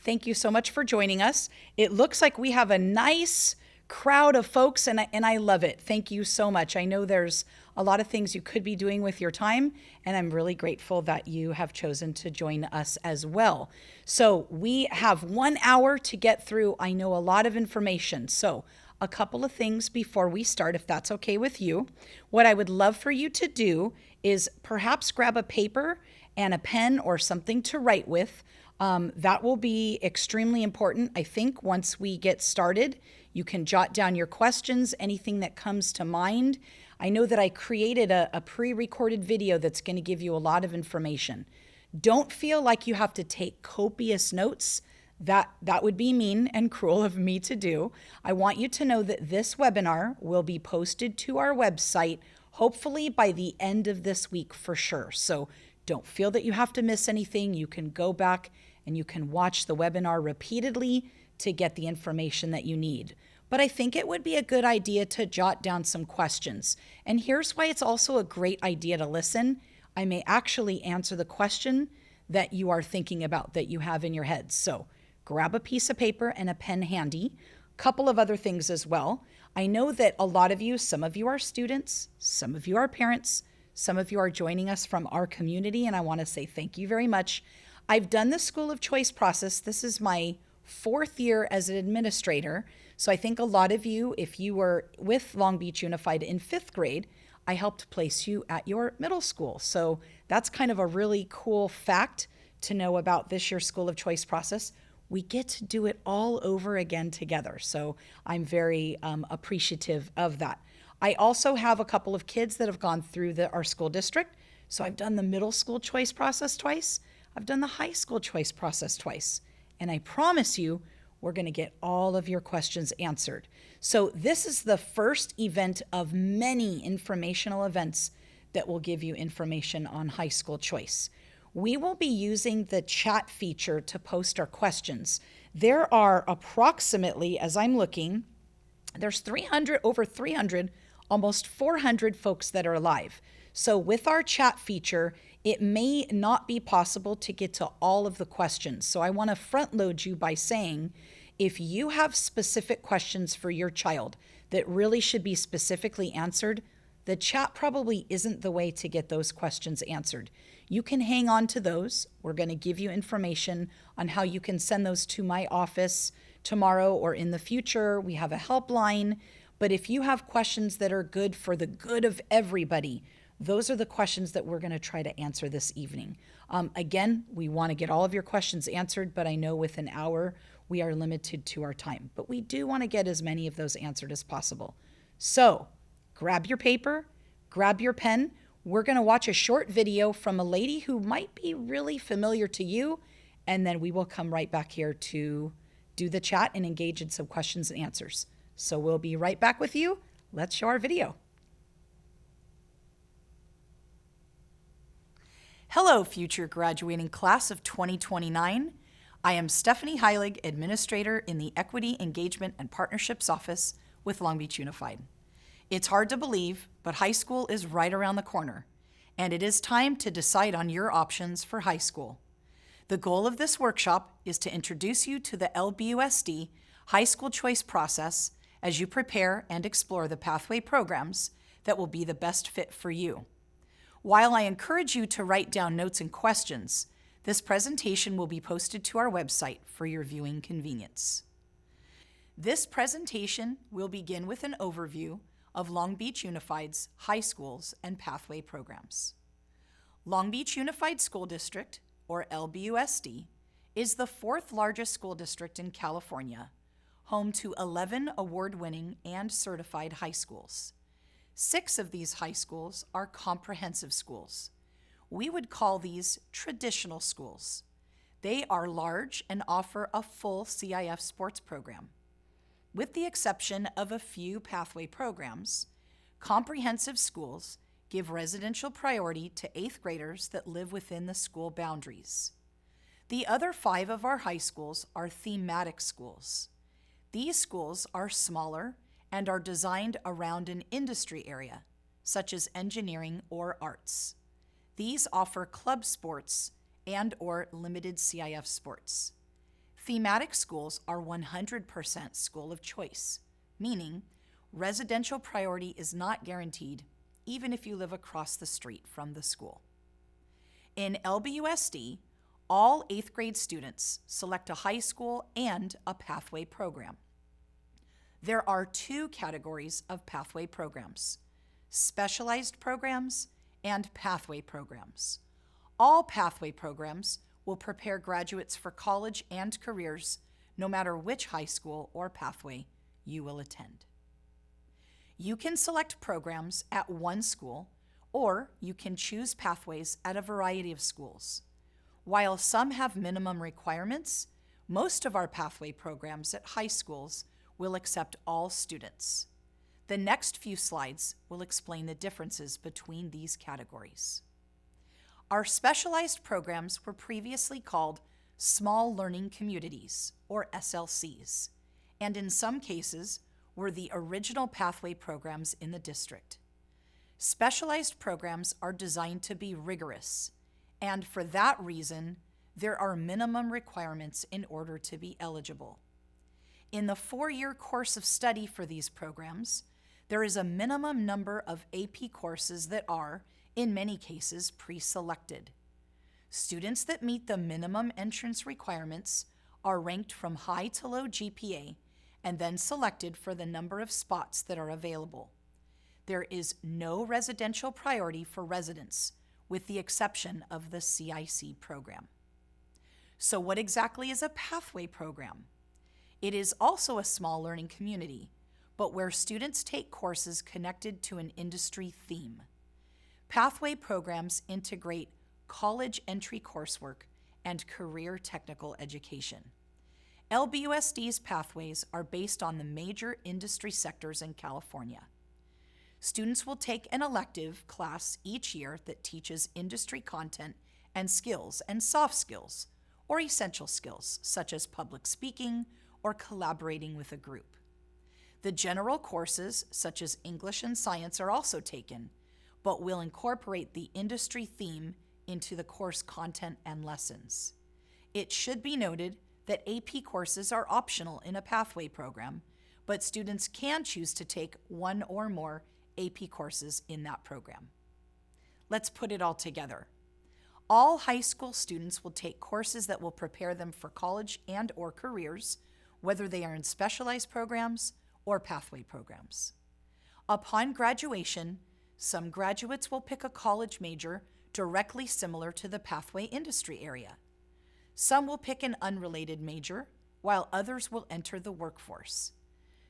Thank you so much for joining us. It looks like we have a nice crowd of folks, and I love it. Thank you so much. I know there's a lot of things you could be doing with your time, and I'm really grateful that you have chosen to join us as well. So, we have 1 hour to get through, I know, a lot of information. So, a couple of things before we start, if that's okay with you. What I would love for you to do is perhaps grab a paper and a pen or something to write with. That will be extremely important. I think once we get started, you can jot down your questions, anything that comes to mind. I know that I created a pre recorded video that's going to give you a lot of information. Don't feel like you have to take copious notes. That would be mean and cruel of me to do. I want you to know that this webinar will be posted to our website, hopefully by the end of this week for sure. So don't feel that you have to miss anything. You can go back and you can watch the webinar repeatedly to get the information that you need. But I think it would be a good idea to jot down some questions. And here's why it's also a great idea to listen. I may actually answer the question that you are thinking about, that you have in your head. So grab a piece of paper and a pen handy. Couple of other things as well. I know that a lot of you, some of you are students, some of you are parents, some of you are joining us from our community, and I want to say thank you very much. I've done the School of Choice process. This is my 4th year as an administrator. So I think a lot of you, if you were with Long Beach Unified in 5th grade, I helped place you at your middle school. So that's kind of a really cool fact to know about this year's School of Choice process. We get to do it all over again together. So I'm very appreciative of that. I also have a couple of kids that have gone through our school district. So I've done the middle school choice process twice. I've done the high school choice process twice. And I promise you, we're going to get all of your questions answered. So this is the first event of many informational events that will give you information on high school choice. We will be using the chat feature to post our questions. There are approximately, as I'm looking, there's over 300, almost 400 folks that are live. So with our chat feature, it may not be possible to get to all of the questions. So I want to front load you by saying, if you have specific questions for your child that really should be specifically answered, the chat probably isn't the way to get those questions answered. You can hang on to those. We're going to give you information on how you can send those to my office tomorrow or in the future. We have a helpline. But if you have questions that are good for the good of everybody, those are the questions that we're going to try to answer this evening. Again, we want to get all of your questions answered, but I know with an hour we are limited to our time. But we do want to get as many of those answered as possible. So grab your paper, grab your pen. We're going to watch a short video from a lady who might be really familiar to you, and then we will come right back here to do the chat and engage in some questions and answers. So we'll be right back with you. Let's show our video. Hello, future graduating class of 2029. I am Stephanie Heilig, Administrator in the Equity, Engagement, and Partnerships Office with Long Beach Unified. It's hard to believe, but high school is right around the corner, and it is time to decide on your options for high school. The goal of this workshop is to introduce you to the LBUSD high school choice process as you prepare and explore the pathway programs that will be the best fit for you. While I encourage you to write down notes and questions, this presentation will be posted to our website for your viewing convenience. This presentation will begin with an overview of Long Beach Unified's high schools and pathway programs. Long Beach Unified School District, or LBUSD, is the 4th largest school district in California, home to 11 award-winning and certified high schools. 6 of these high schools are comprehensive schools. We would call these traditional schools. They are large and offer a full CIF sports program. With the exception of a few pathway programs, comprehensive schools give residential priority to 8th graders that live within the school boundaries. The other 5 of our high schools are thematic schools. These schools are smaller and are designed around an industry area, such as engineering or arts. These offer club sports and/or limited CIF sports. Thematic schools are 100% school of choice, meaning residential priority is not guaranteed even if you live across the street from the school. In LBUSD, all 8th grade students select a high school and a pathway program. There are 2 categories of pathway programs: specialized programs and pathway programs. All pathway programs will prepare graduates for college and careers, no matter which high school or pathway you will attend. You can select programs at one school, or you can choose pathways at a variety of schools. While some have minimum requirements, most of our pathway programs at high schools will accept all students. The next few slides will explain the differences between these categories. Our specialized programs were previously called Small Learning Communities, or SLCs, and in some cases were the original pathway programs in the district. Specialized programs are designed to be rigorous, and for that reason, there are minimum requirements in order to be eligible. In the 4-year course of study for these programs, there is a minimum number of AP courses that are, in many cases, pre-selected. Students that meet the minimum entrance requirements are ranked from high to low GPA and then selected for the number of spots that are available. There is no residential priority for residents, with the exception of the CIC program. So what exactly is a pathway program? It is also a small learning community, but where students take courses connected to an industry theme. Pathway programs integrate college entry coursework and career technical education. LBUSD's pathways are based on the major industry sectors in California. Students will take an elective class each year that teaches industry content and skills and soft skills, or essential skills such as public speaking or collaborating with a group. The general courses such as English and science are also taken, but will incorporate the industry theme into the course content and lessons. It should be noted that AP courses are optional in a pathway program, but students can choose to take one or more AP courses in that program. Let's put it all together. All high school students will take courses that will prepare them for college and or careers, whether they are in specialized programs or pathway programs. Upon graduation, some graduates will pick a college major directly similar to the pathway industry area. Some will pick an unrelated major, while others will enter the workforce.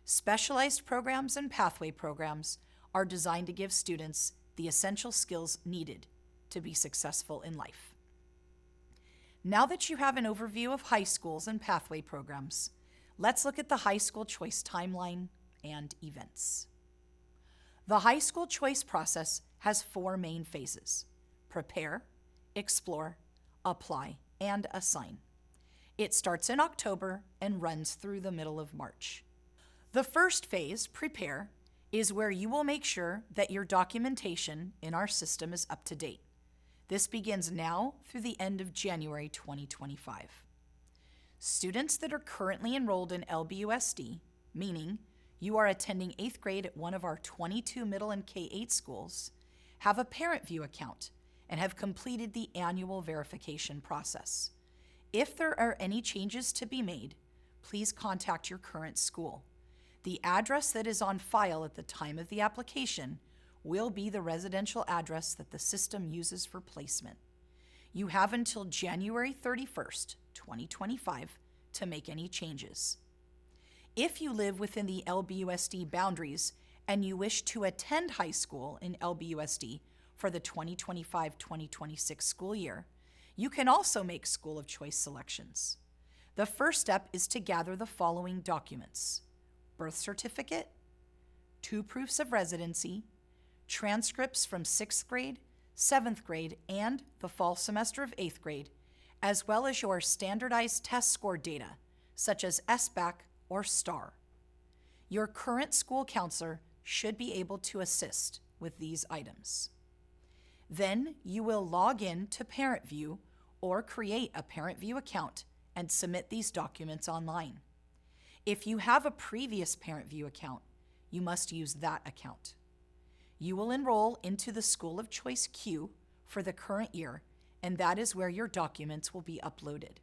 Specialized programs and pathway programs are designed to give students the essential skills needed to be successful in life. Now that you have an overview of high schools and pathway programs, let's look at the high school choice timeline and events. The high school choice process has 4 main phases: prepare, explore, apply, and assign. It starts in October and runs through the middle of March. The first phase, prepare, is where you will make sure that your documentation in our system is up to date. This begins now through the end of January 2025. Students that are currently enrolled in LBUSD, meaning you are attending 8th grade at one of our 22 middle and K-8 schools, have a Parent View account and have completed the annual verification process. If there are any changes to be made, please contact your current school. The address that is on file at the time of the application will be the residential address that the system uses for placement. You have until January 31st, 2025 to make any changes. If you live within the LBUSD boundaries and you wish to attend high school in LBUSD for the 2025-2026 school year, you can also make school of choice selections. The first step is to gather the following documents: birth certificate, 2 proofs of residency, transcripts from 6th grade, 7th grade, and the fall semester of 8th grade, as well as your standardized test score data, such as SBAC or STAR. Your current school counselor should be able to assist with these items. Then you will log in to Parent View or create a Parent View account and submit these documents online. If you have a previous ParentVUE account, you must use that account. You will enroll into the School of Choice queue for the current year, and that is where your documents will be uploaded.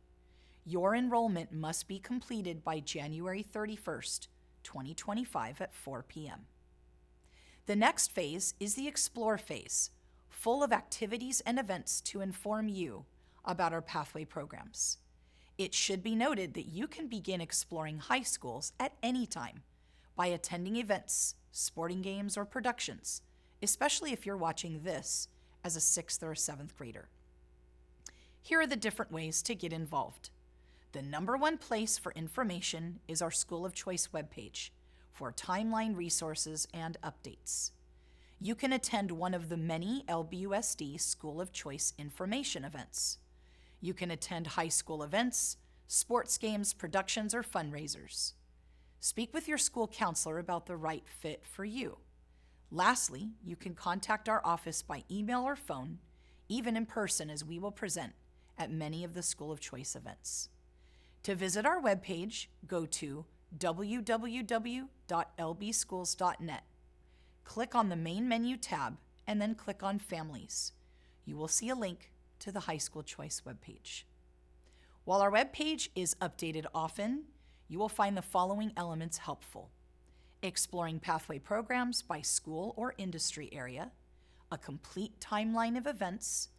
Your enrollment must be completed by January 31st, 2025 at 4 p.m. The next phase is the Explore phase, full of activities and events to inform you about our pathway programs. It should be noted that you can begin exploring high schools at any time by attending events, sporting games, or productions, especially if you're watching this as a 6th or a 7th grader. Here are the different ways to get involved. The number one place for information is our School of Choice webpage for timeline resources and updates. You can attend one of the many LBUSD School of Choice information events. You can attend high school events, sports games, productions, or fundraisers. Speak with your school counselor about the right fit for you. Lastly, you can contact our office by email or phone, even in person, as we will present at many of the School of Choice events. To visit our webpage, go to www.lbschools.net. Click on the main menu tab and then click on Families. You will see a link to the High School Choice webpage. While our webpage is updated often, you will find the following elements helpful: exploring pathway programs by school or industry area, a complete timeline of events,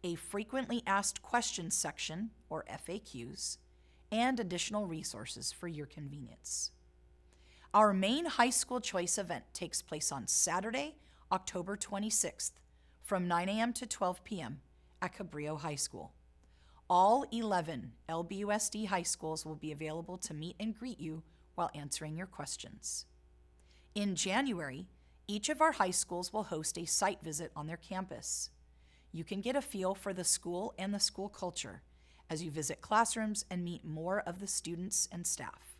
a frequently asked questions section, or FAQs, and additional resources for your convenience. Our main High School Choice event takes place on Saturday, October 26th, from 9 a.m. to 12 p.m. at Cabrillo High School. All 11 LBUSD high schools will be available to meet and greet you while answering your questions. In January, each of our high schools will host a site visit on their campus. You can get a feel for the school and the school culture as you visit classrooms and meet more of the students and staff.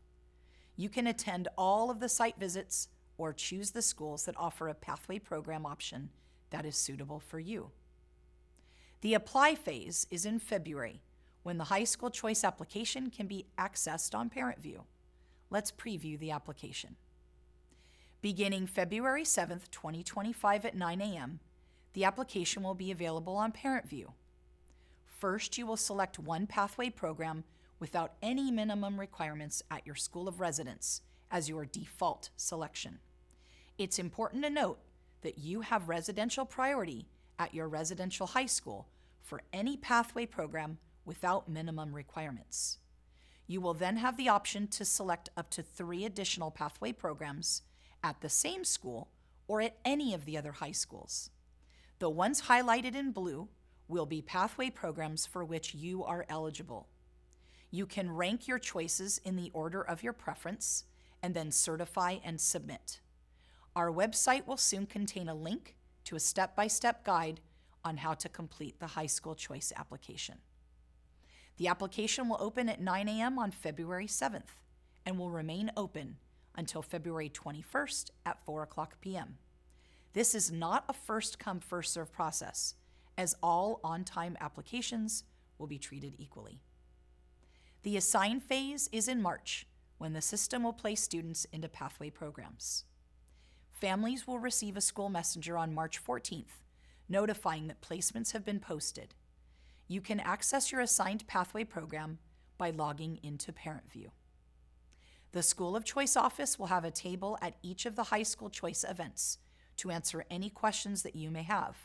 You can attend all of the site visits or choose the schools that offer a pathway program option that is suitable for you. The apply phase is in February, when the high school choice application can be accessed on ParentVUE. Let's preview the application. Beginning February 7th, 2025 at 9 a.m., the application will be available on ParentVUE. First, you will select one pathway program without any minimum requirements at your school of residence as your default selection. It's important to note that you have residential priority at your residential high school for any pathway program without minimum requirements. You will then have the option to select up to 3 additional pathway programs at the same school or at any of the other high schools. The ones highlighted in blue will be pathway programs for which you are eligible. You can rank your choices in the order of your preference and then certify and submit. Our website will soon contain a link to a step-by-step guide on how to complete the high school choice application. The application will open at 9 a.m. on February 7th and will remain open until February 21st at 4 o'clock p.m. This is not a first-come, first-served process, as all on-time applications will be treated equally. The assign phase is in March, when the system will place students into pathway programs. Families will receive a school messenger on March 14th, notifying that placements have been posted. You can access your assigned pathway program by logging into ParentVUE. The School of Choice office will have a table at each of the high school choice events to answer any questions that you may have.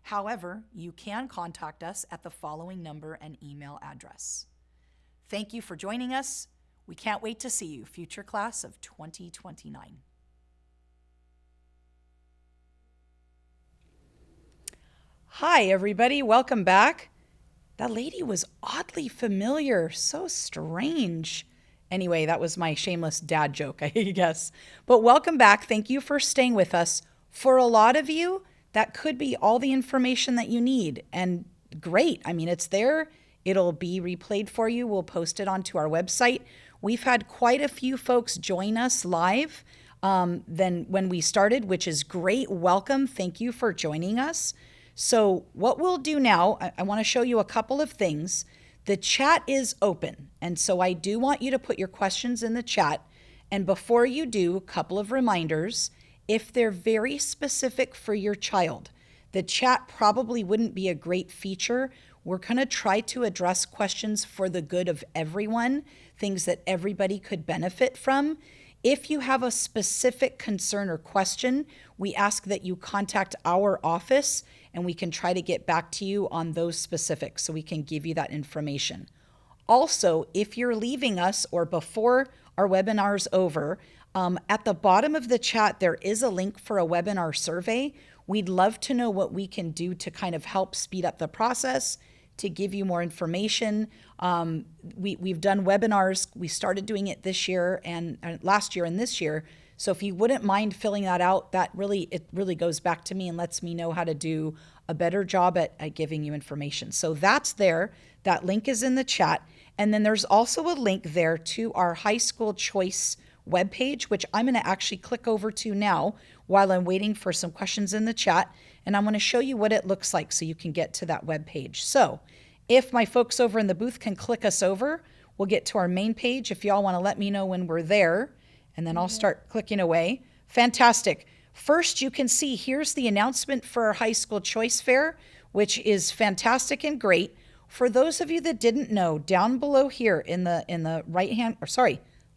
However, you can contact us at the following number and email address. Thank you for joining us. We can't wait to see you, future class of 2029. Hi, everybody. Welcome back. That lady was oddly familiar. So strange. Anyway, that was my shameless dad joke, I guess. But welcome back. Thank you for staying with us. For a lot of you, that could be all the information that you need. And great. I mean, it's there. It'll be replayed for you. We'll post it onto our website. We've had quite a few folks join us live than when we started, which is great. Welcome. Thank you for joining us. So what we'll do now, I want to show you a couple of things. The chat is open, And so I do want you to put your questions in the chat. And before you do, a couple of reminders. If they're very specific for your child, the chat probably wouldn't be a great feature. We're going to try to address questions for the good of everyone, things that everybody could benefit from. If you have a specific concern or question, we ask that you contact our office and we can try to get back to you on those specifics so we can give you that information. Also, if you're leaving us or before our webinar's over, at the bottom of the chat, there is a link for a webinar survey. We'd love to know what we can do to kind of help speed up the process, to give you more information. We've done webinars. We started doing it this year and last year and this year. So if you wouldn't mind filling that out, it really goes back to me and lets me know how to do a better job at giving you information. So that's there. That link is in the chat. And then there's also a link there to our high school choice webpage, which I'm going to actually click over to now while I'm waiting for some questions in the chat. And I'm going to show you what it looks like so you can get to that webpage. So if my folks over in the booth can click us over, we'll get to our main page. If y'all want to let me know when we're there, and then I'll start clicking away. Fantastic. First, you can see here's the announcement for our high school choice fair, which is fantastic and great. For those of you that didn't know, down below here in the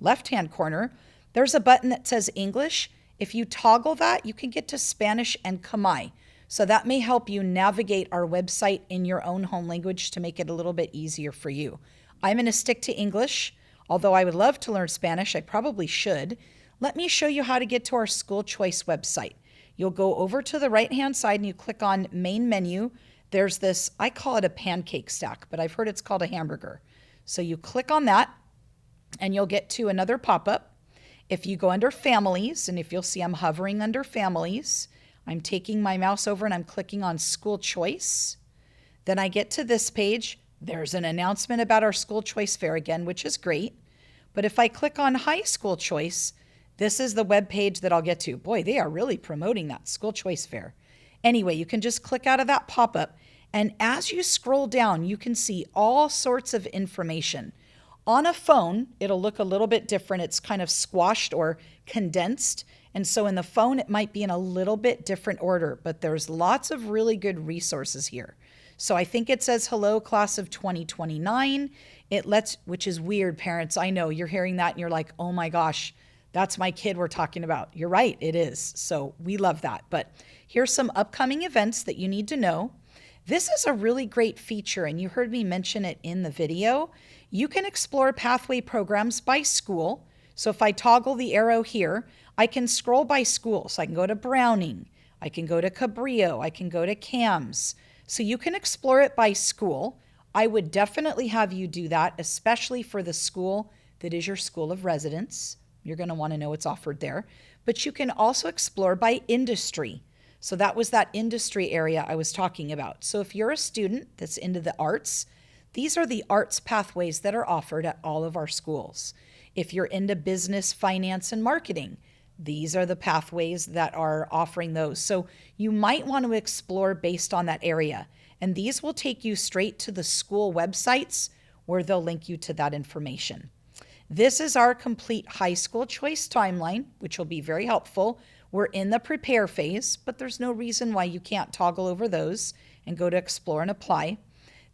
left-hand corner, there's a button that says English. If you toggle that, you can get to Spanish and Khmer. So that may help you navigate our website in your own home language to make it a little bit easier for you. I'm going to stick to English. Although I would love to learn Spanish, I probably should. Let me show you how to get to our school choice website. You'll go over to the right-hand side and you click on main menu. There's this, I call it a pancake stack, but I've heard it's called a hamburger. So you click on that and you'll get to another pop-up. If you go under families, and if you'll see I'm hovering under families, I'm taking my mouse over and I'm clicking on school choice. Then I get to this page. There's an announcement about our school choice fair again, which is great. But if I click on high school choice, this is the web page that I'll get to. Boy, they are really promoting that school choice fair. Anyway, you can just click out of that pop-up. And as you scroll down, you can see all sorts of information. On a phone, it'll look a little bit different. It's kind of squashed or condensed. And so in the phone, it might be in a little bit different order, but there's lots of really good resources here. So I think it says, hello, class of 2029. Which is weird, parents. I know you're hearing that and you're like, oh my gosh, that's my kid we're talking about. You're right, it is. So we love that. But here's some upcoming events that you need to know. This is a really great feature, and you heard me mention it in the video. You can explore pathway programs by school. So if I toggle the arrow here, I can scroll by school. So I can go to Browning, I can go to Cabrillo, I can go to CAMS. So you can explore it by school. I would definitely have you do that, especially for the school that is your school of residence. You're going to want to know what's offered there. But you can also explore by industry. So that was that industry area I was talking about. So if you're a student that's into the arts, these are the arts pathways that are offered at all of our schools. If you're into business, finance, and marketing, these are the pathways that are offering those. So you might want to explore based on that area. And these will take you straight to the school websites where they'll link you to that information. This is our complete high school choice timeline, which will be very helpful. We're in the prepare phase, but there's no reason why you can't toggle over those and go to explore and apply.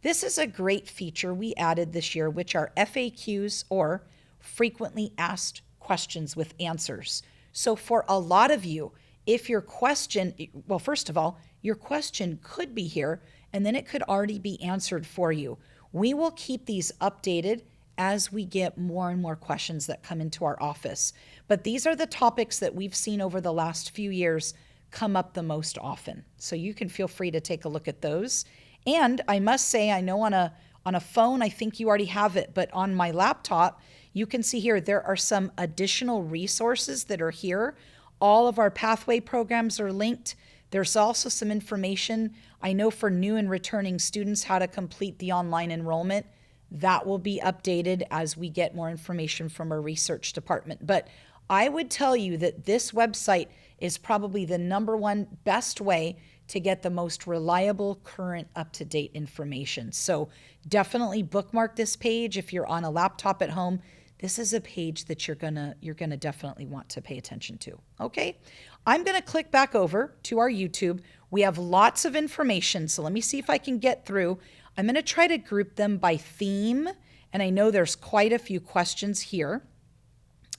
This is a great feature we added this year, which are FAQs, or frequently asked questions with answers. So for a lot of you, if your question, well, first of all, your question could be here, and then it could already be answered for you. We will keep these updated as we get more and more questions that come into our office. But these are the topics that we've seen over the last few years come up the most often. So you can feel free to take a look at those. And I must say, I know on a phone, I think you already have it, but on my laptop, you can see here, there are some additional resources that are here. All of our pathway programs are linked. There's also some information, I know, for new and returning students, how to complete the online enrollment. That will be updated as we get more information from our research department. But I would tell you that this website is probably the number one best way to get the most reliable, current, up-to-date information. So definitely bookmark this page if you're on a laptop at home. This is a page that you're gonna definitely want to pay attention to. Okay, I'm gonna click back over to our YouTube. We have lots of information, so let me see if I can get through. I'm gonna try to group them by theme, and I know there's quite a few questions here.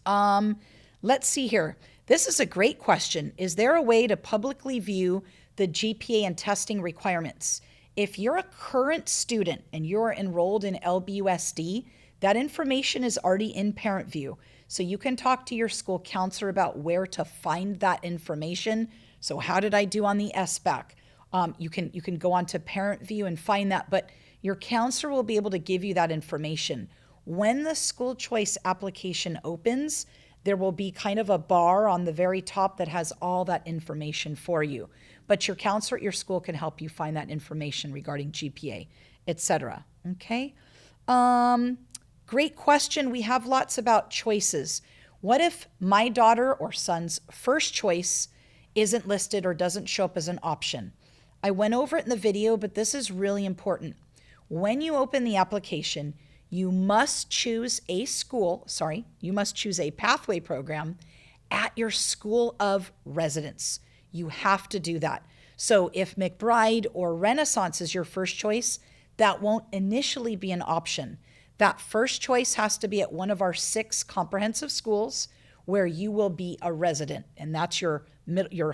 Let's see here. This is a great question. Is there a way to publicly view the GPA and testing requirements? If you're a current student and you're enrolled in LBUSD, that information is already in Parent View. So you can talk to your school counselor about where to find that information. So how did I do on the SBAC? You can go on to Parent View and find that, but your counselor will be able to give you that information. When the school choice application opens, there will be kind of a bar on the very top that has all that information for you. But your counselor at your school can help you find that information regarding GPA, etc. Okay? Great question. We have lots about choices. What if my daughter or son's first choice isn't listed or doesn't show up as an option? I went over it in the video, but this is really important. When you open the application, you must choose a pathway program at your school of residence. You have to do that. So if McBride or Renaissance is your first choice, that won't initially be an option. That first choice has to be at one of our 6 comprehensive schools where you will be a resident, and that's your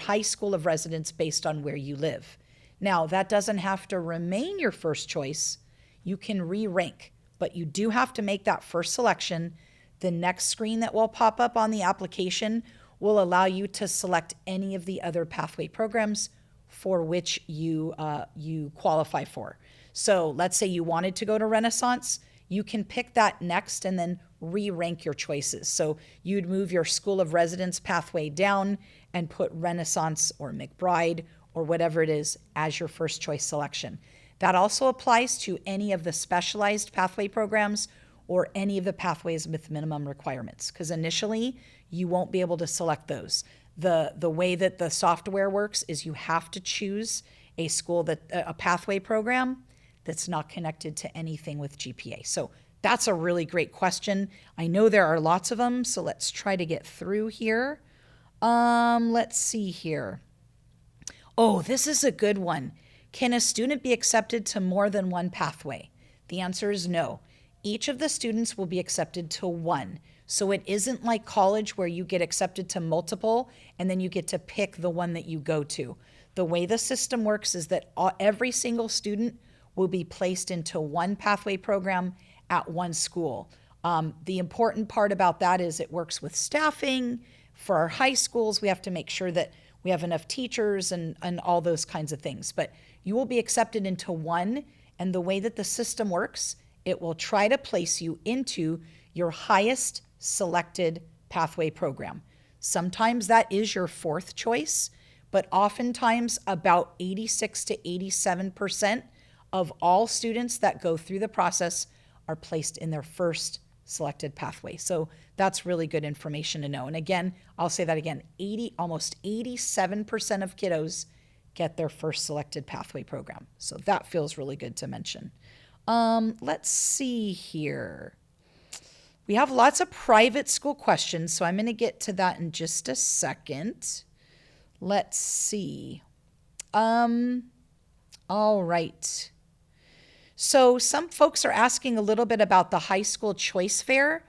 high school of residence based on where you live. Now, that doesn't have to remain your first choice. You can re-rank, but you do have to make that first selection. The next screen that will pop up on the application will allow you to select any of the other pathway programs for which you qualify for. So let's say you wanted to go to Renaissance, you can pick that next and then re-rank your choices. So you'd move your school of residence pathway down and put Renaissance or McBride or whatever it is as your first choice selection. That also applies to any of the specialized pathway programs or any of the pathways with minimum requirements, because initially you won't be able to select those. The way that the software works is you have to choose a pathway program that's not connected to anything with GPA. So that's a really great question. I know there are lots of them, so let's try to get through here. Let's see here. Oh, this is a good one. Can a student be accepted to more than one pathway? The answer is no. Each of the students will be accepted to one. So it isn't like college where you get accepted to multiple and then you get to pick the one that you go to. The way the system works is that every single student will be placed into one pathway program at one school. The important part about that is it works with staffing. For our high schools, we have to make sure that we have enough teachers and all those kinds of things. But you will be accepted into one, and the way that the system works, it will try to place you into your highest selected pathway program. Sometimes that is your fourth choice, but oftentimes about 86 to 87% of all students that go through the process are placed in their first selected pathway. So that's really good information to know. And again, I'll say that again, almost 87% of kiddos get their first selected pathway program. So that feels really good to mention. Let's see here. We have lots of private school questions, so I'm going to get to that in just a second. Let's see. All right. So some folks are asking a little bit about the high school choice fair.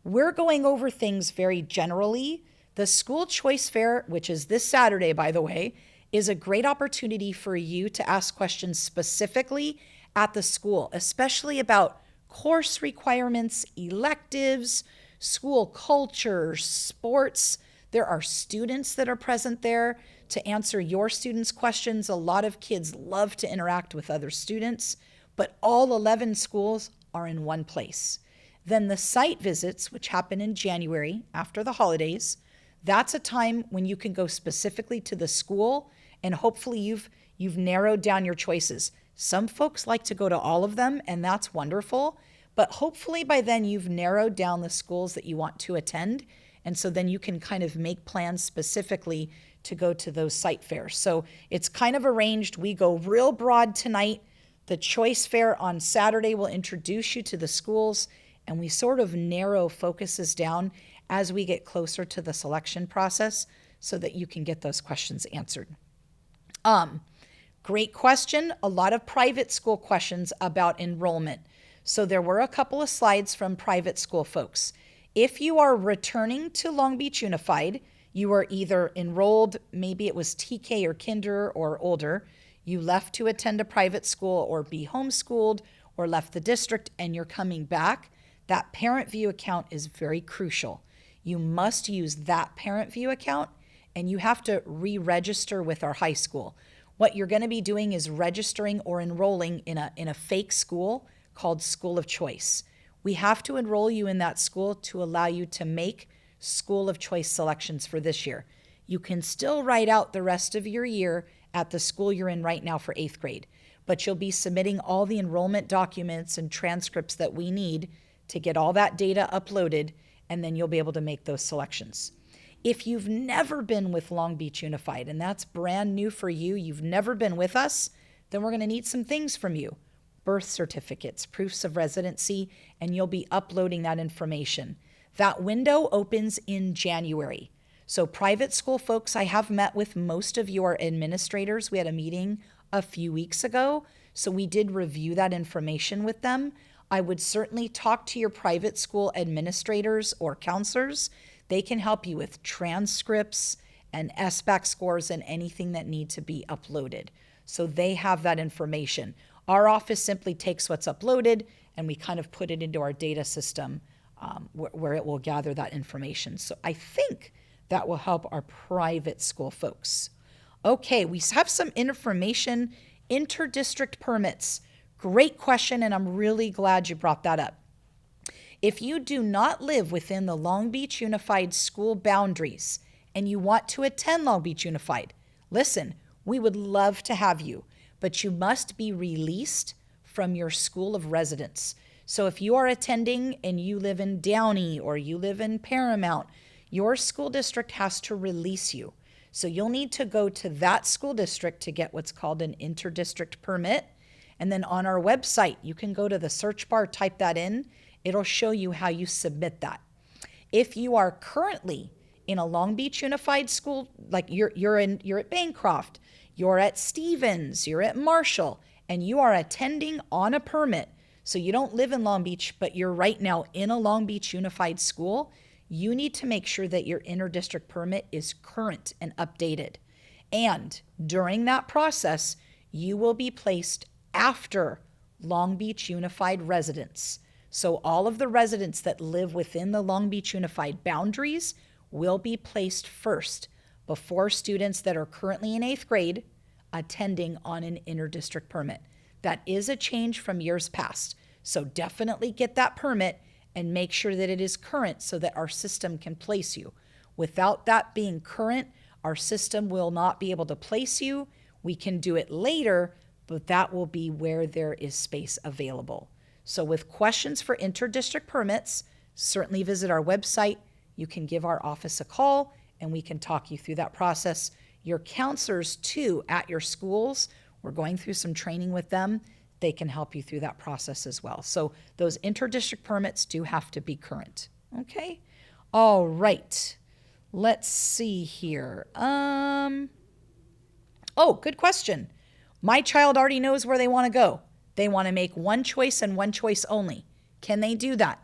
We're going over things very generally. The school choice fair, which is this Saturday, by the way, is a great opportunity for you to ask questions specifically at the school, especially about course requirements, electives, school culture, sports. There are students that are present there to answer your students' questions. A lot of kids love to interact with other students, but all 11 schools are in one place. Then the site visits, which happen in January after the holidays, that's a time when you can go specifically to the school and hopefully you've narrowed down your choices. Some folks like to go to all of them, and that's wonderful, but hopefully by then you've narrowed down the schools that you want to attend, and so then you can kind of make plans specifically to go to those site fairs. So it's kind of arranged. We go real broad tonight. The choice fair on Saturday will introduce you to the schools, and we sort of narrow focuses down as we get closer to the selection process so that you can get those questions answered. Great question. A lot of private school questions about enrollment. So there were a couple of slides from private school folks. If you are returning to Long Beach Unified, you are either enrolled, maybe it was TK or kinder or older, you left to attend a private school or be homeschooled or left the district and you're coming back, that parent view account is very crucial. You must use that parent view account and you have to re-register with our high school. What you're going to be doing is registering or enrolling in a fake school called School of Choice. We have to enroll you in that school to allow you to make School of Choice selections for this year. You can still write out the rest of your year at the school you're in right now for 8th grade, but you'll be submitting all the enrollment documents and transcripts that we need to get all that data uploaded, and then you'll be able to make those selections. If you've never been with Long Beach Unified, and that's brand new for you, you've never been with us, then we're going to need some things from you. Birth certificates, proofs of residency, and you'll be uploading that information. That window opens in January. So private school folks, I have met with most of your administrators. We had a meeting a few weeks ago, so we did review that information with them. I would certainly talk to your private school administrators or counselors. They can help you with transcripts and SBAC scores and anything that need to be uploaded. So they have that information. Our office simply takes what's uploaded and we kind of put it into our data system where it will gather that information. So I think that will help our private school folks. Okay, we have some information, inter-district permits. Great question, and I'm really glad you brought that up. If you do not live within the Long Beach Unified school boundaries and you want to attend Long Beach Unified, listen, we would love to have you, but you must be released from your school of residence. So if you are attending and you live in Downey or you live in Paramount, your school district has to release you. So you'll need to go to that school district to get what's called an inter-district permit. And then on our website, you can go to the search bar, type that in. It'll show you how you submit that. If you are currently in a Long Beach Unified school, like you're at Bancroft, you're at Stevens, you're at Marshall, and you are attending on a permit, so you don't live in Long Beach, but you're right now in a Long Beach Unified school, you need to make sure that your inter-district permit is current and updated. And during that process, you will be placed after Long Beach Unified residents. So all of the residents that live within the Long Beach Unified boundaries will be placed first before students that are currently in 8th grade attending on an inter-district permit. That is a change from years past. So definitely get that permit and make sure that it is current so that our system can place you. Without that being current, our system will not be able to place you. We can do it later, but that will be where there is space available. So with questions for inter-district permits, certainly visit our website. You can give our office a call and we can talk you through that process. Your counselors too at your schools, we're going through some training with them. They can help you through that process as well. So those inter-district permits do have to be current. Okay? All right. Let's see here. Oh, good question. My child already knows where they want to go. They want to make one choice and one choice only. Can they do that?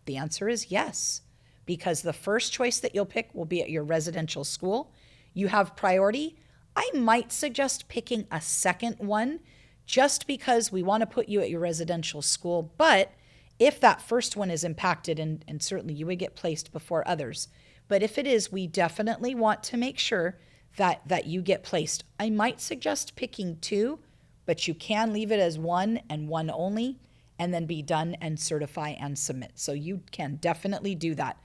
The answer is yes, because the first choice that you'll pick will be at your residential school. You have priority. I might suggest picking a second one just because we want to put you at your residential school. But if that first one is impacted, and certainly you would get placed before others, but if it is, we definitely want to make sure that you get placed. I might suggest picking two, but you can leave it as one and one only, and then be done and certify and submit. So you can definitely do that.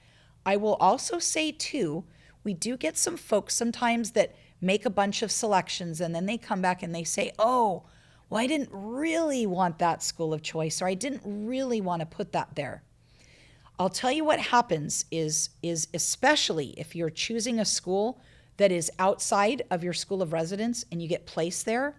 I will also say too, we do get some folks sometimes that make a bunch of selections and then they come back and they say, oh, well, I didn't really want that school of choice, or I didn't really want to put that there. I'll tell you what happens is especially if you're choosing a school that is outside of your school of residence and you get placed there,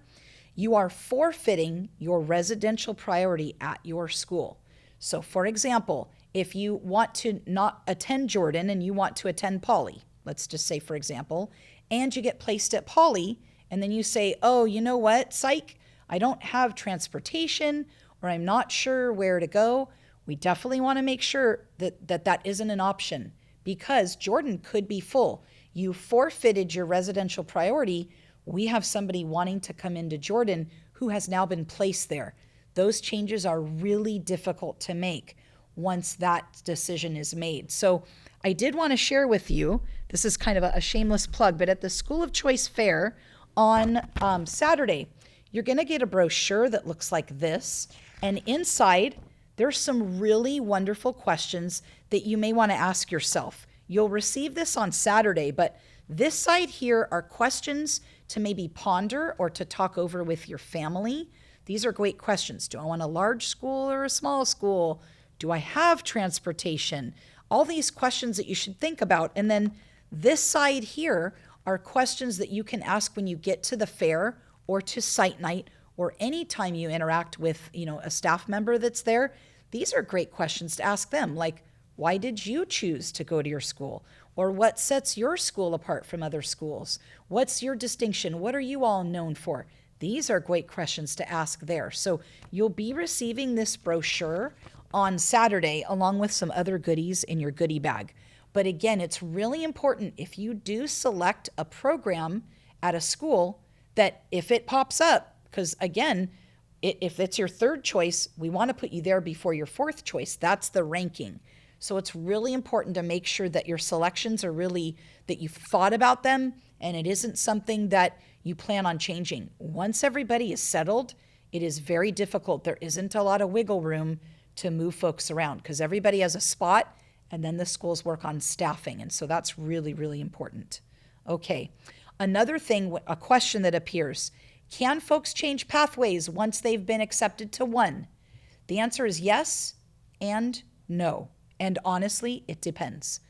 you are forfeiting your residential priority at your school. So for example, if you want to not attend Jordan and you want to attend Poly, let's just say for example, and you get placed at Poly, and then you say, oh, you know what, psych, I don't have transportation, or I'm not sure where to go, we definitely want to make sure that isn't an option, because Jordan could be full. You forfeited your residential priority. We have somebody wanting to come into Jordan who has now been placed there. Those changes are really difficult to make once that decision is made. So I did want to share with you, this is kind of a shameless plug, but at the School of Choice Fair on Saturday, you're going to get a brochure that looks like this. And inside, there's some really wonderful questions that you may want to ask yourself. You'll receive this on Saturday, but this side here are questions to maybe ponder or to talk over with your family. These are great questions. Do I want a large school or a small school? Do I have transportation? All these questions that you should think about. And then this side here are questions that you can ask when you get to the fair or to site night or anytime you interact with, a staff member that's there. These are great questions to ask them, like, why did you choose to go to your school? Or what sets your school apart from other schools? What's your distinction? What are you all known for? These are great questions to ask there. So you'll be receiving this brochure on Saturday along with some other goodies in your goodie bag. But again, it's really important if you do select a program at a school that if it pops up, because again, if it's your third choice, we want to put you there before your fourth choice. That's the ranking. So it's really important to make sure that your selections are really, that you've thought about them and it isn't something that you plan on changing. Once everybody is settled, it is very difficult. There isn't a lot of wiggle room to move folks around because everybody has a spot and then the schools work on staffing. And so that's really, really important. Okay. Another thing, a question that appears, can folks change pathways once they've been accepted to one? The answer is yes and no. And honestly, it depends.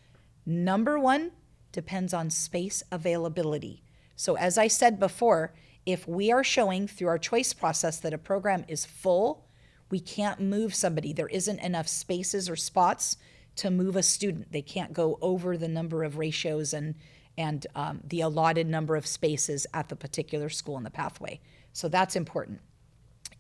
Number one, depends on space availability. So as I said before, if we are showing through our choice process that a program is full, we can't move somebody. There isn't enough spaces or spots to move a student. They can't go over the number of ratios and the allotted number of spaces at the particular school in the pathway. So that's important.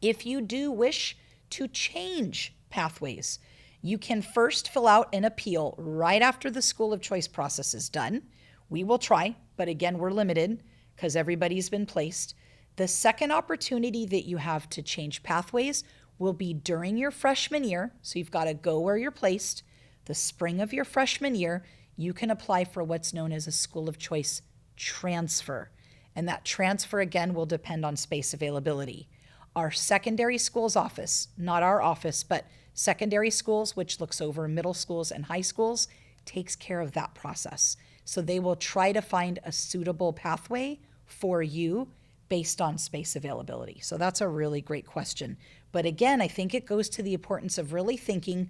If you do wish to change pathways, you can first fill out an appeal right after the School of Choice process is done. We will try, but again, we're limited because everybody's been placed. The second opportunity that you have to change pathways will be during your freshman year. So you've got to go where you're placed. The spring of your freshman year, you can apply for what's known as a School of Choice transfer. And that transfer, again, will depend on space availability. Our secondary schools office, not our office, but secondary schools, which looks over middle schools and high schools, takes care of that process. So they will try to find a suitable pathway for you based on space availability. So that's a really great question. But again, I think it goes to the importance of really thinking,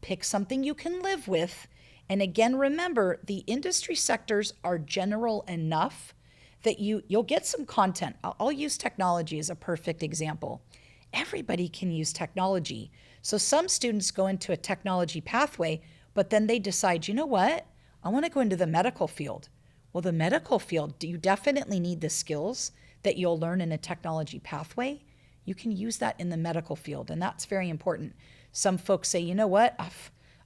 pick something you can live with. And again, remember, the industry sectors are general enough that you'll get some content. I'll use technology as a perfect example. Everybody can use technology. So some students go into a technology pathway, but then they decide, you know what? I want to go into the medical field. Well, the medical field, you definitely need the skills that you'll learn in a technology pathway. You can use that in the medical field, and that's very important. Some folks say, you know what?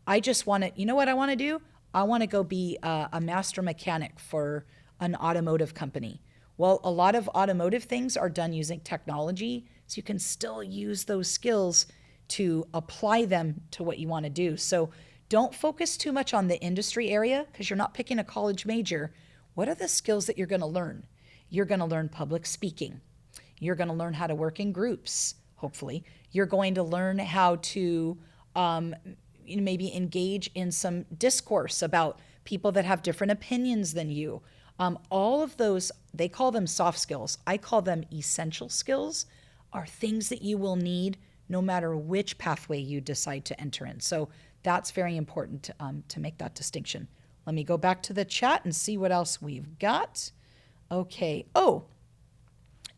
I just want to, you know what I want to do? I want to go be a master mechanic for an automotive company. Well, a lot of automotive things are done using technology, so you can still use those skills to apply them to what you want to do. So don't focus too much on the industry area because you're not picking a college major. What are the skills that you're going to learn? You're going to learn public speaking. You're going to learn how to work in groups, hopefully. You're going to learn how to maybe engage in some discourse about people that have different opinions than you. All of those, they call them soft skills. I call them essential skills, are things that you will need no matter which pathway you decide to enter in. So that's very important to make that distinction. Let me go back to the chat and see what else we've got. Okay. Oh,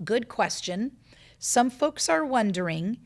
good question. Some folks are wondering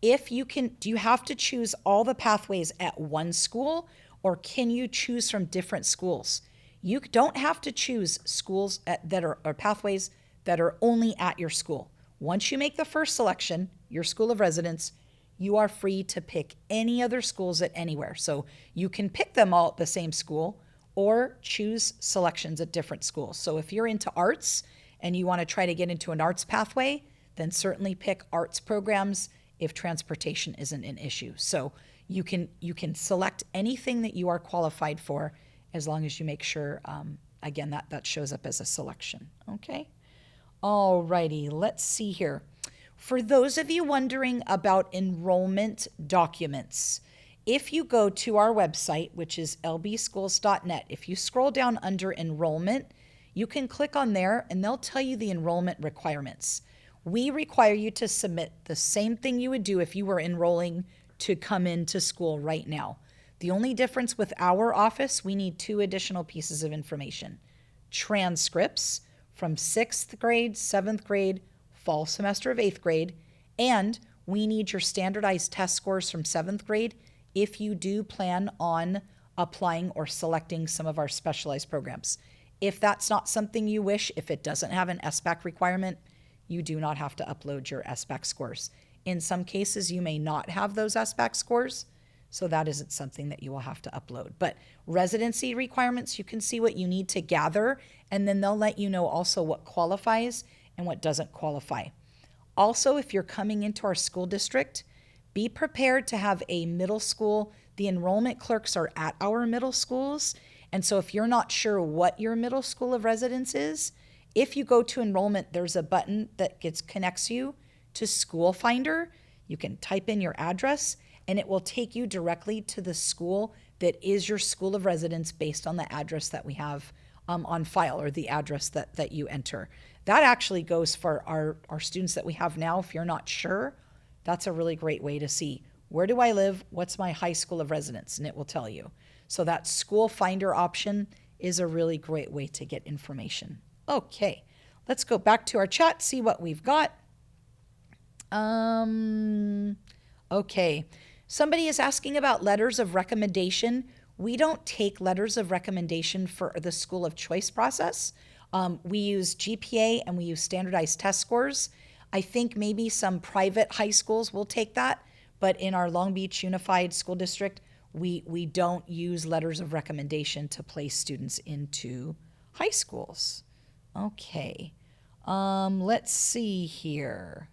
if do you have to choose all the pathways at one school, or can you choose from different schools? You don't have to choose schools or pathways that are only at your school. Once you make the first selection, your school of residence, you are free to pick any other schools at anywhere. So you can pick them all at the same school or choose selections at different schools. So if you're into arts and you want to try to get into an arts pathway, then certainly pick arts programs if transportation isn't an issue. So you can select anything that you are qualified for as long as you make sure, again, that shows up as a selection. Okay? All righty, let's see here. For those of you wondering about enrollment documents, if you go to our website, which is lbschools.net, if you scroll down under enrollment, you can click on there and they'll tell you the enrollment requirements. We require you to submit the same thing you would do if you were enrolling to come into school right now. The only difference with our office, we need 2 additional pieces of information. Transcripts from 6th grade, 7th grade, fall semester of 8th grade, and we need your standardized test scores from 7th grade if you do plan on applying or selecting some of our specialized programs. If that's not something you wish, if it doesn't have an SBAC requirement, you do not have to upload your SBAC scores. In some cases, you may not have those SBAC scores, so that isn't something that you will have to upload. But residency requirements, you can see what you need to gather, and then they'll let you know also what qualifies and what doesn't qualify. Also, if you're coming into our school district, be prepared to have a middle school. The enrollment clerks are at our middle schools, and so if you're not sure what your middle school of residence is, if you go to enrollment, there's a button that connects you to School Finder. You can type in your address, and it will take you directly to the school that is your school of residence based on the address that we have on file, or the address that you enter. That actually goes for our students that we have now. If you're not sure, that's a really great way to see, where do I live? What's my high school of residence? And it will tell you. So that School Finder option is a really great way to get information. Okay, let's go back to our chat, see what we've got. Okay, somebody is asking about letters of recommendation. We don't take letters of recommendation for the school of choice process. We use GPA and we use standardized test scores. I think maybe some private high schools will take that, but in our Long Beach Unified School District, we don't use letters of recommendation to place students into high schools. Okay, let's see here.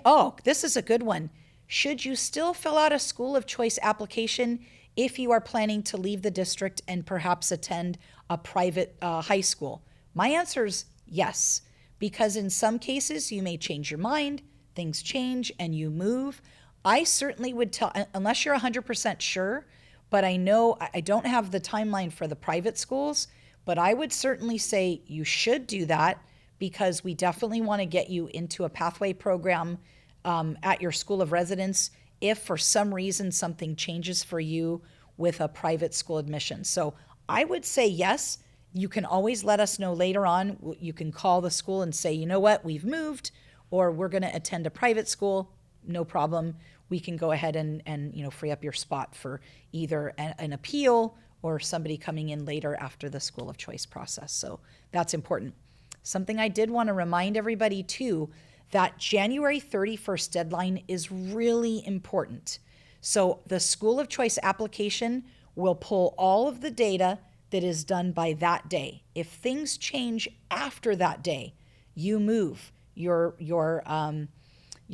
Oh, this is a good one. Should you still fill out a school of choice application if you are planning to leave the district and perhaps attend a private high school? My answer is yes, because in some cases you may change your mind, things change and you move. I certainly would tell, unless you're 100% sure, but I know I don't have the timeline for the private schools, but I would certainly say you should do that, because we definitely want to get you into a pathway program at your school of residence if for some reason something changes for you with a private school admission. So I would say yes. You can always let us know later on. You can call the school and say, you know what, we've moved, or we're going to attend a private school. No problem. We can go ahead and free up your spot for either an appeal or somebody coming in later after the school of choice process. So that's important. Something I did want to remind everybody too, that January 31st deadline is really important. So the school of choice application will pull all of the data that is done by that day. If things change after that day, you move, your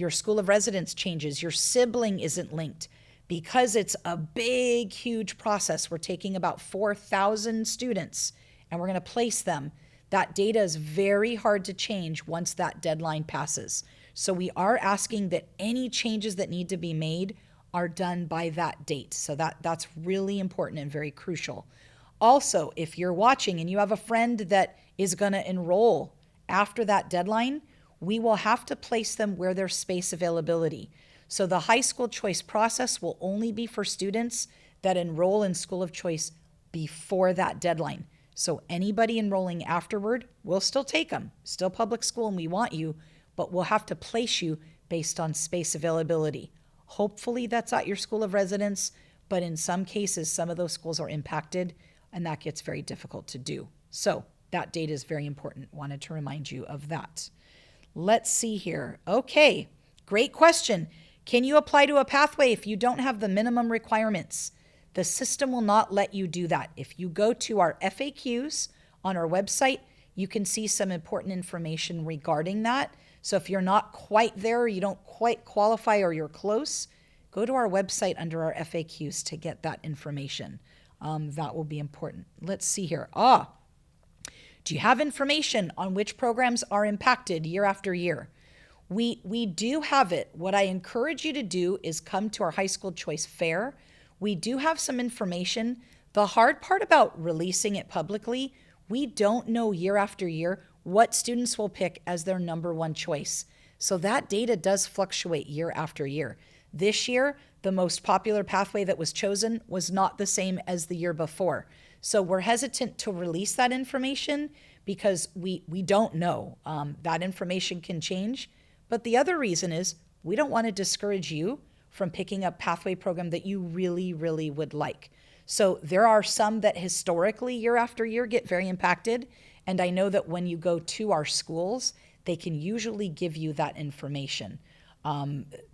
school of residence changes, your sibling isn't linked, because it's a big, huge process. We're taking about 4,000 students and we're going to place them. That data is very hard to change once that deadline passes. So we are asking that any changes that need to be made are done by that date. So that's really important and very crucial. Also, if you're watching and you have a friend that is going to enroll after that deadline, we will have to place them where there's space availability. So the high school choice process will only be for students that enroll in school of choice before that deadline. So anybody enrolling afterward, we'll still take them, still public school, and we want you, but we'll have to place you based on space availability. Hopefully that's at your school of residence, but in some cases, some of those schools are impacted, and that gets very difficult to do. So that date is very important. Wanted to remind you of that. Let's see here. Okay, great question. Can you apply to a pathway if you don't have the minimum requirements? The system will not let you do that. If you go to our FAQs on our website, you can see some important information regarding that. So if you're not quite there, you don't quite qualify, or you're close, go to our website under our FAQs to get that information. That will be important. Let's see here. Do you have information on which programs are impacted year after year? We do have it. What I encourage you to do is come to our high school choice fair. We do have some information. The hard part about releasing it publicly, we don't know year after year what students will pick as their number one choice. So that data does fluctuate year after year. This year, the most popular pathway that was chosen was not the same as the year before. So we're hesitant to release that information because we don't know. That information can change. But the other reason is we don't want to discourage you from picking up pathway program that you really, really would like. So there are some that historically year after year get very impacted. And I know that when you go to our schools, they can usually give you that information.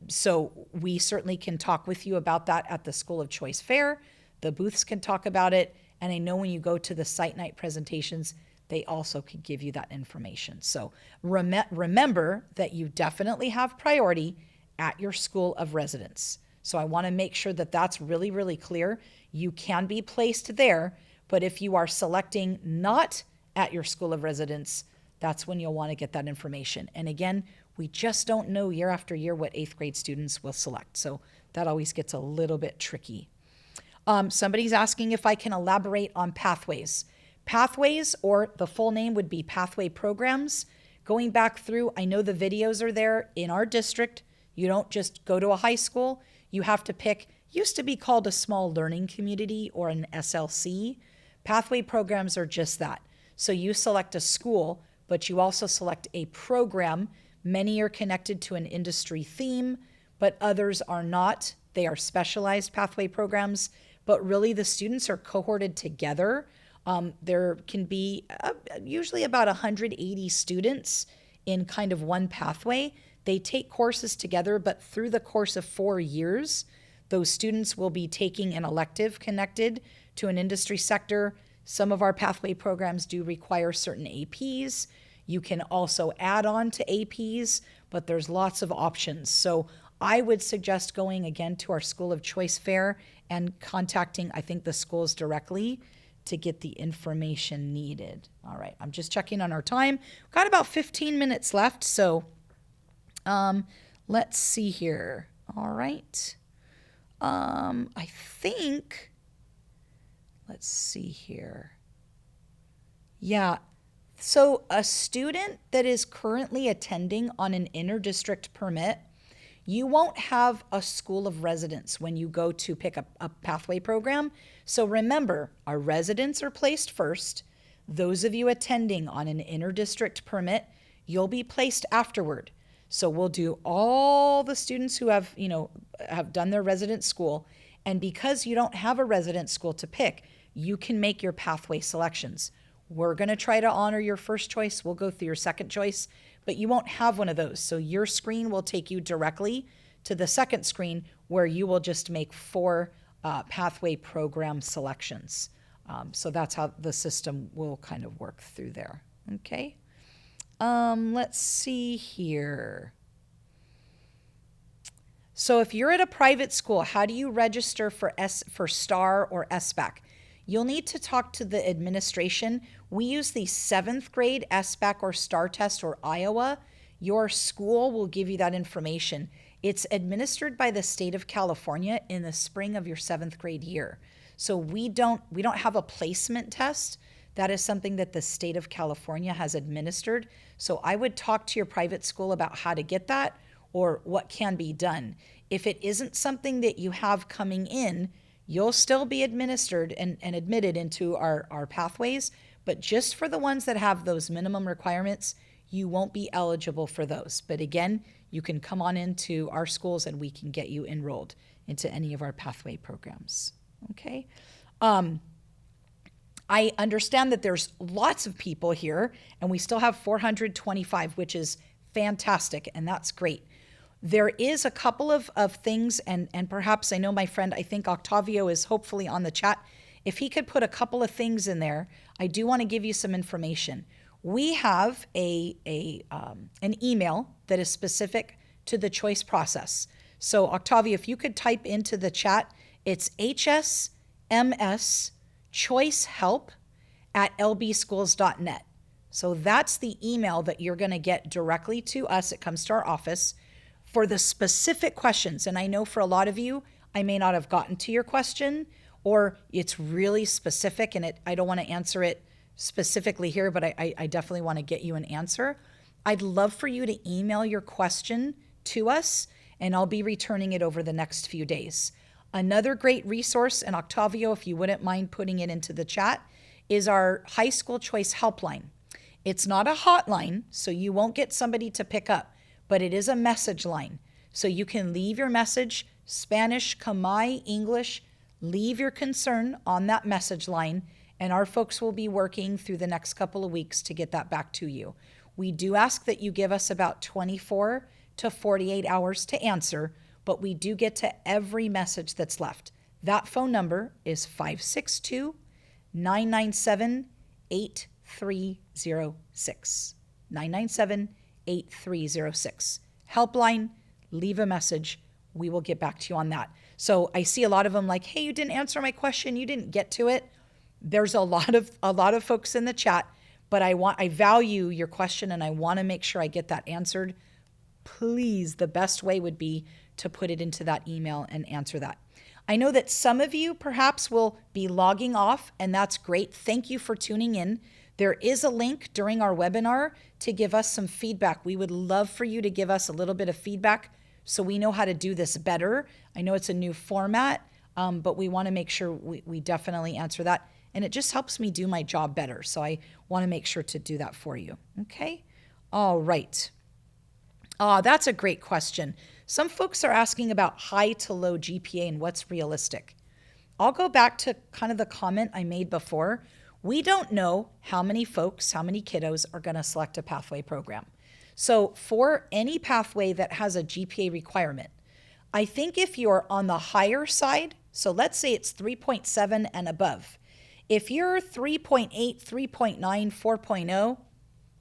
So we certainly can talk with you about that at the School of Choice Fair. The booths can talk about it. And I know when you go to the site night presentations, they also could give you that information. So remember that you definitely have priority at your school of residence. So I want to make sure that that's really, really clear. You can be placed there, but if you are selecting not at your school of residence, that's when you'll want to get that information. And again, we just don't know year after year what 8th grade students will select. So that always gets a little bit tricky. Somebody's asking if I can elaborate on pathways. Pathways, or the full name would be pathway programs. Going back through, I know the videos are there in our district. You don't just go to a high school. You have to pick, used to be called a small learning community or an SLC. Pathway programs are just that. So you select a school, but you also select a program. Many are connected to an industry theme, but others are not. They are specialized pathway programs, but really the students are cohorted together. There can be usually about 180 students in kind of one pathway. They take courses together, but through the course of 4 years, those students will be taking an elective connected to an industry sector. Some of our pathway programs do require certain APs. You can also add on to APs, but there's lots of options. So I would suggest going again to our School of Choice Fair and contacting, I think, the schools directly to get the information needed. All right, I'm just checking on our time. Got about 15 minutes left, so let's see here. All right. I think, let's see here. Yeah, so a student that is currently attending on an inter-district permit, you won't have a school of residence when you go to pick up a pathway program. So remember, our residents are placed first. Those of you attending on an inter-district permit, you'll be placed afterward. So we'll do all the students who have done their resident school. And because you don't have a resident school to pick, you can make your pathway selections. We're going to try to honor your first choice. We'll go through your second choice, but you won't have one of those. So your screen will take you directly to the second screen where you will just make 4 pathway program selections. So that's how the system will kind of work through there. Okay. Let's see here. So if you're at a private school, how do you register for STAR or SBAC? You'll need to talk to the administration. We use the 7th grade SBAC or STAR test or Iowa. Your school will give you that information. It's administered by the state of California in the spring of your 7th grade year. So we don't have a placement test. That is something that the state of California has administered. So I would talk to your private school about how to get that or what can be done. If it isn't something that you have coming in, You'll still be administered and admitted into our pathways, but just for the ones that have those minimum requirements, you won't be eligible for those. But again, you can come on into our schools and we can get you enrolled into any of our pathway programs. Okay. I understand that there's lots of people here and we still have 425, which is fantastic. And that's great. There is a couple of things, and perhaps I know my friend, I think Octavio is hopefully on the chat. If he could put a couple of things in there, I do want to give you some information. We have an email that is specific to the choice process. So Octavio, if you could type into the chat, it's hsmschoicehelp@lbschools.net. So that's the email that you're going to get directly to us. It comes to our office for the specific questions. And I know for a lot of you, I may not have gotten to your question, or it's really specific and I don't want to answer it specifically here, but I definitely want to get you an answer. I'd love for you to email your question to us, and I'll be returning it over the next few days. Another great resource, and Octavio, if you wouldn't mind putting it into the chat, is our high school choice helpline. It's not a hotline, so you won't get somebody to pick up, but it is a message line. So you can leave your message, Spanish, Khmer, English, leave your concern on that message line, and our folks will be working through the next couple of weeks to get that back to you. We do ask that you give us about 24 to 48 hours to answer, but we do get to every message that's left. That phone number is 562-997-8306. 997-8306. Helpline, leave a message. We will get back to you on that. So I see a lot of them like, hey, you didn't answer my question. You didn't get to it. There's a lot of folks in the chat, but I value your question and I want to make sure I get that answered. Please, the best way would be to put it into that email and answer that. I know that some of you perhaps will be logging off, and that's great. Thank you for tuning in. There is a link during our webinar to give us some feedback. We would love for you to give us a little bit of feedback so we know how to do this better. I know it's a new format, but we want to make sure we definitely answer that. And it just helps me do my job better. So I want to make sure to do that for you. Okay? All right. That's a great question. Some folks are asking about high to low GPA and what's realistic. I'll go back to kind of the comment I made before. We don't know how many folks, how many kiddos are going to select a pathway program. So for any pathway that has a GPA requirement, I think if you're on the higher side, so let's say it's 3.7 and above, if you're 3.8, 3.9, 4.0,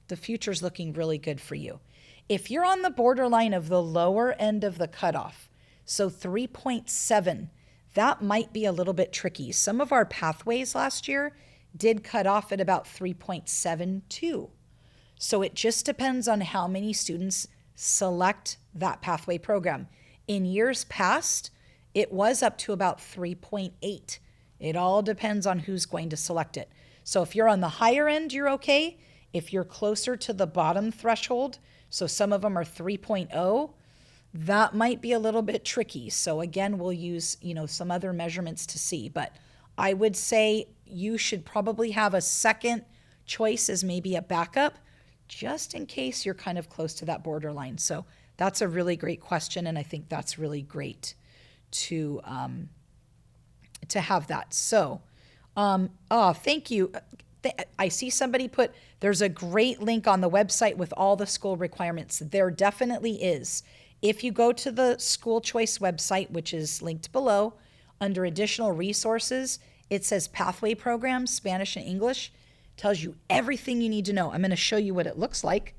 the future's looking really good for you. If you're on the borderline of the lower end of the cutoff, so 3.7, that might be a little bit tricky. Some of our pathways last year did cut off at about 3.72. So it just depends on how many students select that pathway program. In years past, it was up to about 3.8. It all depends on who's going to select it. So if you're on the higher end, you're okay. If you're closer to the bottom threshold, so some of them are 3.0, that might be a little bit tricky. So again, we'll use, some other measurements to see, but I would say you should probably have a second choice as maybe a backup, just in case you're kind of close to that borderline. So that's a really great question, and I think that's really great to have that. So, thank you. I see somebody put, there's a great link on the website with all the school requirements. There definitely is. If you go to the school choice website, which is linked below, under additional resources, it says pathway programs, Spanish and English, tells you everything you need to know. I'm going to show you what it looks like.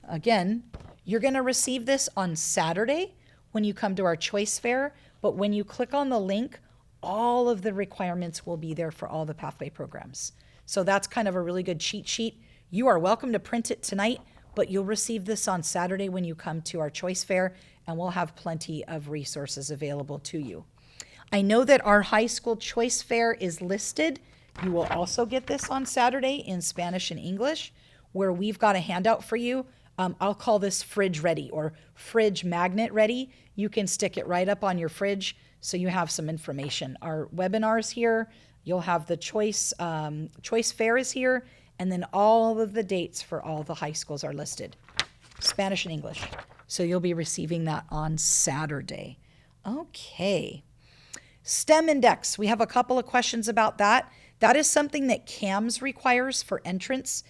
Again, you're going to receive this on Saturday when you come to our choice fair, but when you click on the link, all of the requirements will be there for all the pathway programs. So that's kind of a really good cheat sheet. You are welcome to print it tonight, but you'll receive this on Saturday when you come to our choice fair, and we'll have plenty of resources available to you. I know that our high school choice fair is listed. You will also get this on Saturday in Spanish and English, where we've got a handout for you. I'll call this fridge ready or fridge magnet ready. You can stick it right up on your fridge so you have some information. Our webinars here, you'll have the choice fair is here, and then all of the dates for all the high schools are listed, Spanish and English. So you'll be receiving that on Saturday. Okay. STEM Index, we have a couple of questions about that. That is something that CAMS requires for entrance.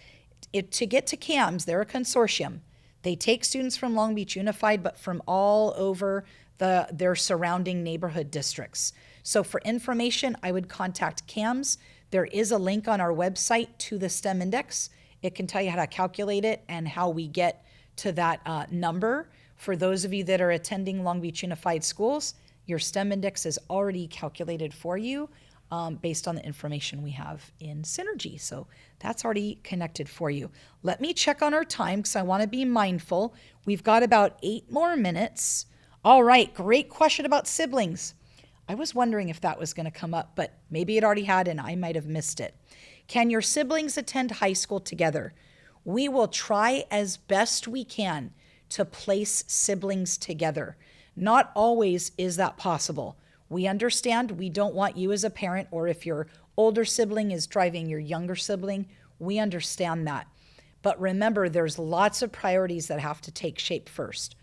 To get to CAMS, they're a consortium. They take students from Long Beach Unified, but from all over their surrounding neighborhood districts. So for information, I would contact CAMS. There is a link on our website to the STEM Index. It can tell you how to calculate it and how we get to that number. For those of you that are attending Long Beach Unified Schools, your STEM Index is already calculated for you based on the information we have in Synergy. So that's already connected for you. Let me check on our time because I want to be mindful. We've got about 8 more minutes. All right, great question about siblings. I was wondering if that was going to come up, but maybe it already had and I might have missed it. Can your siblings attend high school together? We will try as best we can to place siblings together. Not always is that possible. We understand we don't want you as a parent, or if your older sibling is driving your younger sibling, we understand that. But remember, there's lots of priorities that have to take shape first.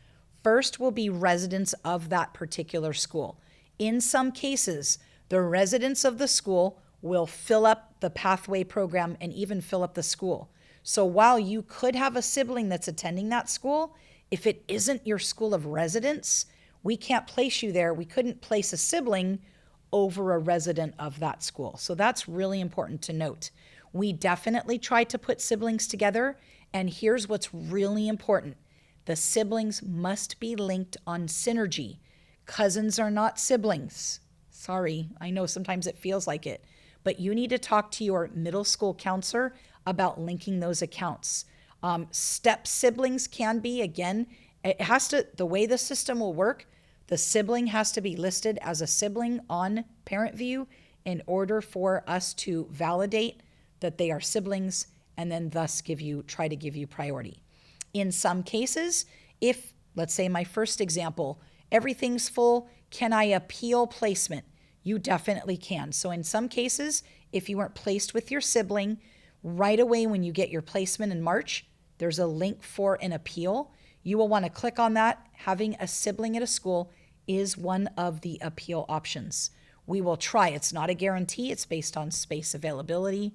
First will be residents of that particular school. In some cases, the residents of the school will fill up the pathway program and even fill up the school. So while you could have a sibling that's attending that school, if it isn't your school of residence, we can't place you there. We couldn't place a sibling over a resident of that school. So that's really important to note. We definitely try to put siblings together, and here's what's really important. The siblings must be linked on Synergy. Cousins are not siblings. Sorry, I know sometimes it feels like it, but you need to talk to your middle school counselor about linking those accounts. Step siblings can be, again, it has to, the way the system will work, the sibling has to be listed as a sibling on Parent View in order for us to validate that they are siblings and then thus try to give you priority. In some cases, if, let's say my first example, everything's full, can I appeal placement? You definitely can. So in some cases, if you weren't placed with your sibling, right away when you get your placement in March, there's a link for an appeal. You will want to click on that. Having a sibling at a school is one of the appeal options. We will try. It's not a guarantee. It's based on space availability,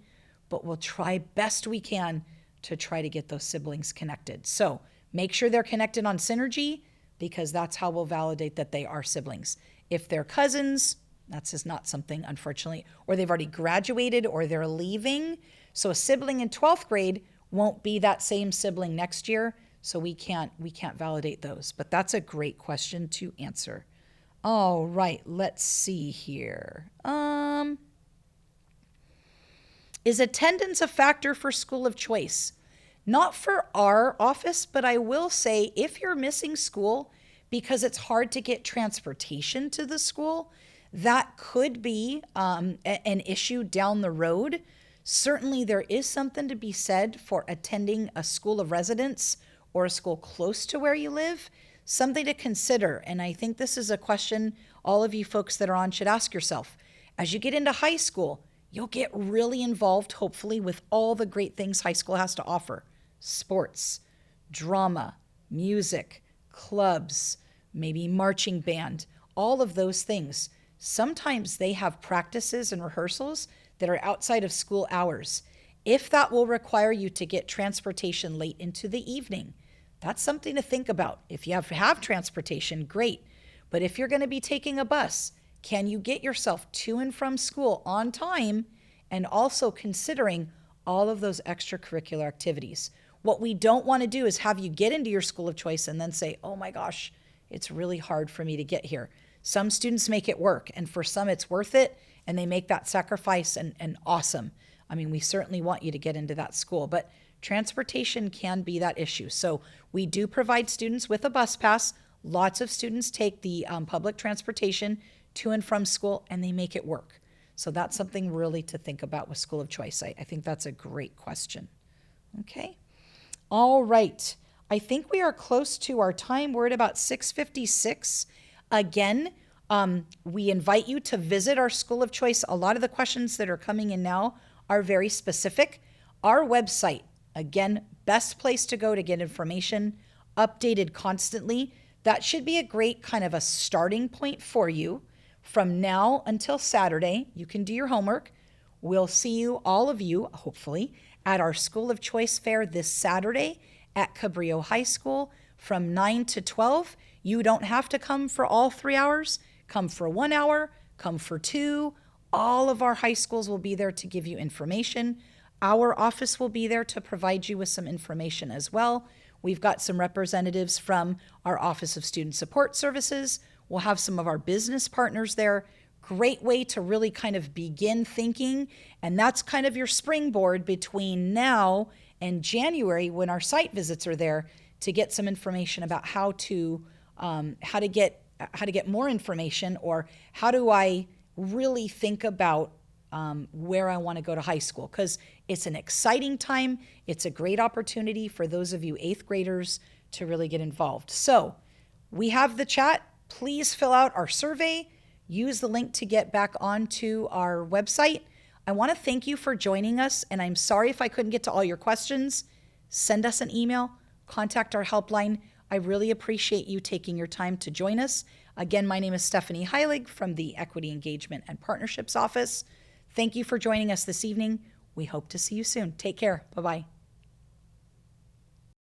but we'll try best we can to try to get those siblings connected. So make sure they're connected on Synergy because that's how we'll validate that they are siblings. If they're cousins, that's just not something, unfortunately, or they've already graduated or they're leaving. So a sibling in 12th grade won't be that same sibling next year. So we can't validate those, but that's a great question to answer. All right, let's see here. Is attendance a factor for school of choice? Not for our office, but I will say if you're missing school because it's hard to get transportation to the school, that could be an issue down the road. Certainly there is something to be said for attending a school of residence or a school close to where you live, something to consider. And I think this is a question all of you folks that are on should ask yourself. As you get into high school, you'll get really involved, hopefully, with all the great things high school has to offer. Sports, drama, music, clubs, maybe marching band, all of those things. Sometimes they have practices and rehearsals that are outside of school hours. If that will require you to get transportation late into the evening, that's something to think about. If you have transportation, great. But if you're going to be taking a bus, can you get yourself to and from school on time and also considering all of those extracurricular activities? What we don't want to do is have you get into your school of choice and then say, oh my gosh, it's really hard for me to get here. Some students make it work, and for some it's worth it, and they make that sacrifice, and awesome. I mean, we certainly want you to get into that school, but transportation can be that issue. So we do provide students with a bus pass. Lots of students take the public transportation to and from school, and they make it work. So that's something really to think about with school of choice. I think that's a great question. Okay. All right. I think we are close to our time. We're at about 6:56. Again, We invite you to visit our school of choice. A lot of the questions that are coming in now are very specific. Our website, again, best place to go to get information, updated constantly. That should be a great kind of a starting point for you. From now until Saturday, you can do your homework. We'll see you, all of you, hopefully, at our School of Choice Fair this Saturday at Cabrillo High School from 9 to 12. You don't have to come for all 3 hours. Come for 1 hour, come for 2. All of our high schools will be there to give you information. Our office will be there to provide you with some information as well. We've got some representatives from our Office of Student Support Services. We'll have some of our business partners there. Great way to really kind of begin thinking. And that's kind of your springboard between now and January when our site visits are there to get some information about how to get more information, or how do I really think about where I want to go to high school, because it's an exciting time. It's a great opportunity for those of you 8th graders to really get involved. So we have the chat. Please fill out our survey. Use the link to get back onto our website. I want to thank you for joining us, and I'm sorry if I couldn't get to all your questions. Send us an email, contact our helpline. I really appreciate you taking your time to join us. Again, my name is Stephanie Heilig from the Equity Engagement and Partnerships Office. Thank you for joining us this evening. We hope to see you soon. Take care. Bye-bye.